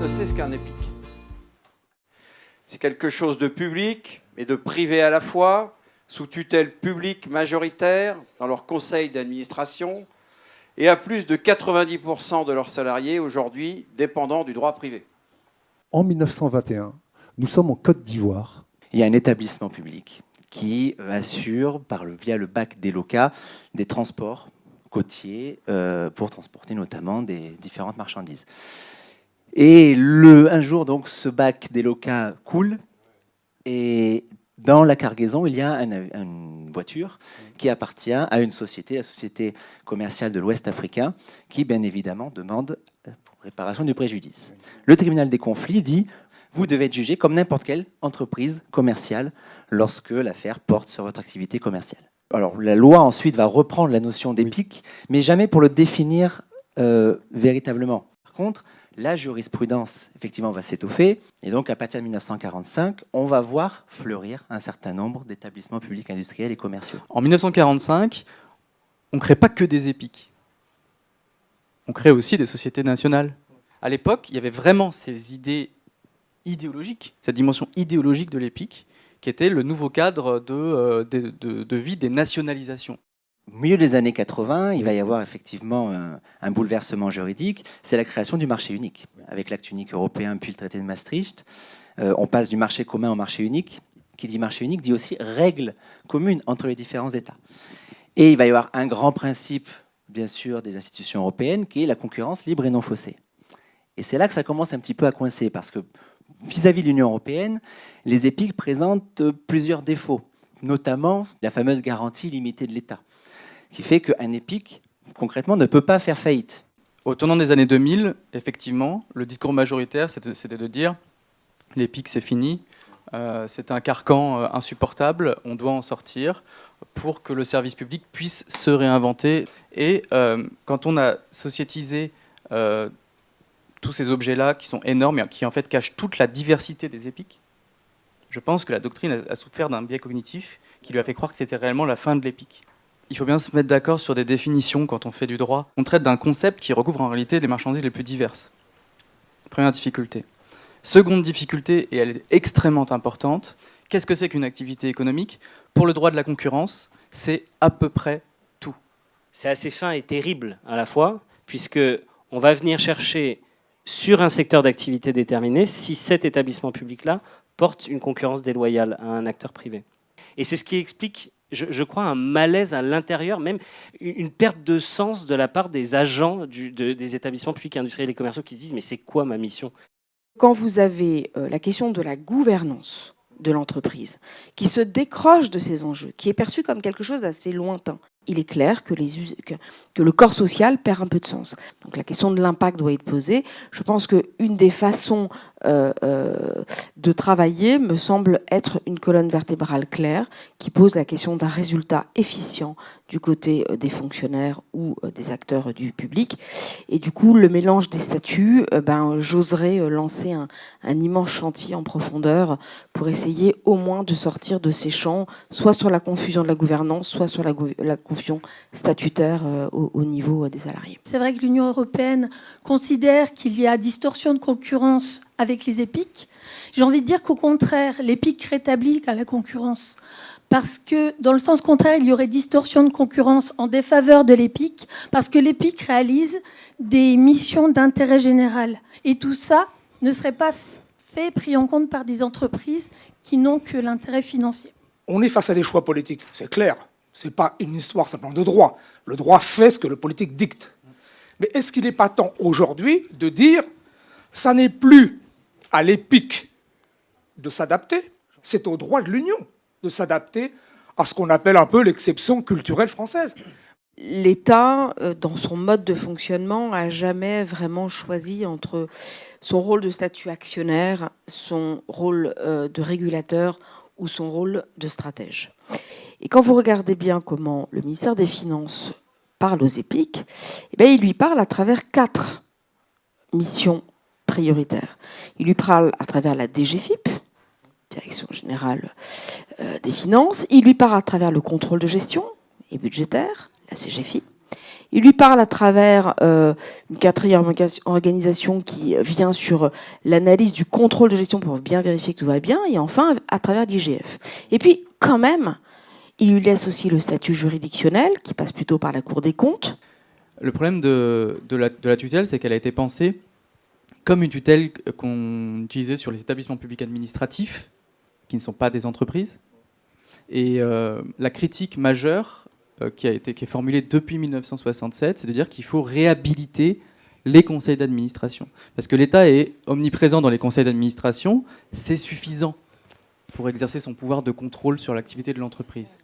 ne sait ce qu'est un EPIC. C'est quelque chose de public et de privé à la fois, sous tutelle publique majoritaire dans leur conseil d'administration, et à plus de 90% de leurs salariés aujourd'hui dépendants du droit privé. En 1921, nous sommes en Côte d'Ivoire. Il y a un établissement public qui assure, via le bac des LOCA, des transports côtiers pour transporter notamment des différentes marchandises. Et un jour, donc, ce bac des LOCA coule et dans la cargaison, il y a une voiture qui appartient à une société, la Société commerciale de l'Ouest africain, qui, bien évidemment, demande réparation du préjudice. Le tribunal des conflits dit « Vous devez être jugé comme n'importe quelle entreprise commerciale lorsque l'affaire porte sur votre activité commerciale. » Alors, la loi, ensuite, va reprendre la notion d'EPIC, mais jamais pour le définir véritablement. Par contre, la jurisprudence, effectivement, va s'étoffer. Et donc, à partir de 1945, on va voir fleurir un certain nombre d'établissements publics industriels et commerciaux. En 1945, on ne crée pas que des EPIC. On crée aussi des sociétés nationales. À l'époque, il y avait vraiment ces idées idéologiques, cette dimension idéologique de l'EPIC, qui était le nouveau cadre de vie des nationalisations. Au milieu des années 80, il va y avoir effectivement un bouleversement juridique, c'est la création du marché unique. Avec l'acte unique européen puis le traité de Maastricht, on passe du marché commun au marché unique. Qui dit marché unique dit aussi règles communes entre les différents États. Et il va y avoir un grand principe, bien sûr, des institutions européennes, qui est la concurrence libre et non faussée. Et c'est là que ça commence un petit peu à coincer, parce que vis-à-vis de l'Union européenne, les EPIC présentent plusieurs défauts, notamment la fameuse garantie limitée de l'État, qui fait qu'un EPIC, concrètement, ne peut pas faire faillite. Au tournant des années 2000, effectivement, le discours majoritaire, c'était de dire « l'EPIC, c'est fini, c'est un carcan insupportable, on doit en sortir pour que le service public puisse se réinventer. » Et quand on a sociétisé tous ces objets-là qui sont énormes et qui en fait cachent toute la diversité des EPIC, je pense que la doctrine a souffert d'un biais cognitif qui lui a fait croire que c'était réellement la fin de l'EPIC. Il faut bien se mettre d'accord sur des définitions quand on fait du droit. On traite d'un concept qui recouvre en réalité les marchandises les plus diverses. Première difficulté. Seconde difficulté, et elle est extrêmement importante, qu'est-ce que c'est qu'une activité économique? Pour le droit de la concurrence, c'est à peu près tout. C'est assez fin et terrible à la fois, puisque on va venir chercher sur un secteur d'activité déterminé si cet établissement public-là porte une concurrence déloyale à un acteur privé. Et c'est ce qui explique, je crois, un malaise à l'intérieur, même une perte de sens de la part des agents des établissements publics industriels et commerciaux qui se disent « mais c'est quoi ma mission ?» Quand vous avez la question de la gouvernance de l'entreprise qui se décroche de ces enjeux, qui est perçue comme quelque chose d'assez lointain, il est clair que le corps social perd un peu de sens. Donc la question de l'impact doit être posée. Je pense qu'une des façons de travailler me semble être une colonne vertébrale claire qui pose la question d'un résultat efficient du côté des fonctionnaires ou des acteurs du public. Et du coup, le mélange des statuts, j'oserais lancer un immense chantier en profondeur pour essayer au moins de sortir de ces champs, soit sur la confusion de la gouvernance, soit sur la confusion statutaire au niveau des salariés. C'est vrai que l'Union européenne considère qu'il y a distorsion de concurrence avec les EPIC. J'ai envie de dire qu'au contraire, l'EPIC rétablit à la concurrence. Parce que, dans le sens contraire, il y aurait distorsion de concurrence en défaveur de l'EPIC, parce que l'EPIC réalise des missions d'intérêt général. Et tout ça ne serait pas pris en compte par des entreprises qui n'ont que l'intérêt financier. On est face à des choix politiques, c'est clair. Ce n'est pas une histoire simplement de droit. Le droit fait ce que le politique dicte. Mais est-ce qu'il n'est pas temps aujourd'hui de dire ça n'est plus à l'EPIC de s'adapter, c'est au droit de l'Union de s'adapter à ce qu'on appelle un peu l'exception culturelle française. L'État, dans son mode de fonctionnement, n'a jamais vraiment choisi entre son rôle de statut actionnaire, son rôle de régulateur ou son rôle de stratège. Et quand vous regardez bien comment le ministère des Finances parle aux EPIC, il lui parle à travers 4 missions prioritaires. Il lui parle à travers la DGFiP, Direction Générale des Finances. Il lui parle à travers le contrôle de gestion et budgétaire, la CGFI. Il lui parle à travers une quatrième organisation qui vient sur l'analyse du contrôle de gestion pour bien vérifier que tout va bien, et enfin à travers l'IGF. Et puis, quand même, il lui laisse aussi le statut juridictionnel, qui passe plutôt par la Cour des comptes. Le problème de la tutelle, c'est qu'elle a été pensée comme une tutelle qu'on utilisait sur les établissements publics administratifs, qui ne sont pas des entreprises. Et la critique majeure qui est formulée depuis 1967, c'est de dire qu'il faut réhabiliter les conseils d'administration. Parce que l'État est omniprésent dans les conseils d'administration, c'est suffisant pour exercer son pouvoir de contrôle sur l'activité de l'entreprise.